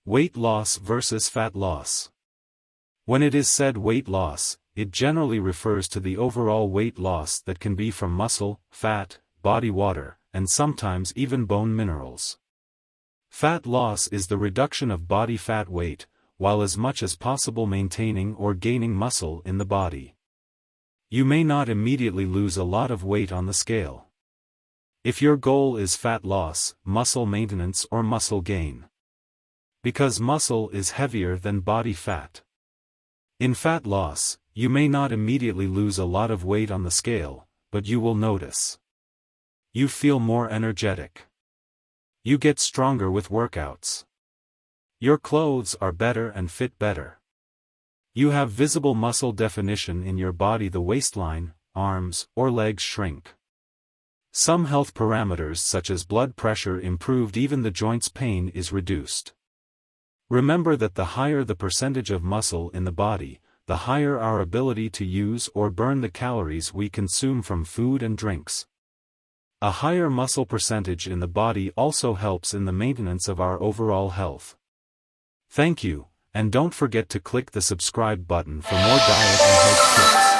Weight loss versus fat loss. When it is said weight loss, it generally refers to the overall weight loss that can be from muscle, fat, body water, and sometimes even bone minerals. Fat loss is the reduction of body fat weight, while as much as possible maintaining or gaining muscle in the body. You may not immediately lose a lot of weight on the scale. If your goal is fat loss, muscle maintenance or muscle gain. Because muscle is heavier than body fat. In fat loss, you may not immediately lose a lot of weight on the scale, but you will notice. You feel more energetic. You get stronger with workouts. Your clothes are better and fit better. You have visible muscle definition in your body, the waistline, arms, or legs shrink. Some health parameters such as blood pressure improved, even the joints pain is reduced. Remember that the higher the percentage of muscle in the body, the higher our ability to use or burn the calories we consume from food and drinks. A higher muscle percentage in the body also helps in the maintenance of our overall health. Thank you, and don't forget to click the subscribe button for more diet and health tips.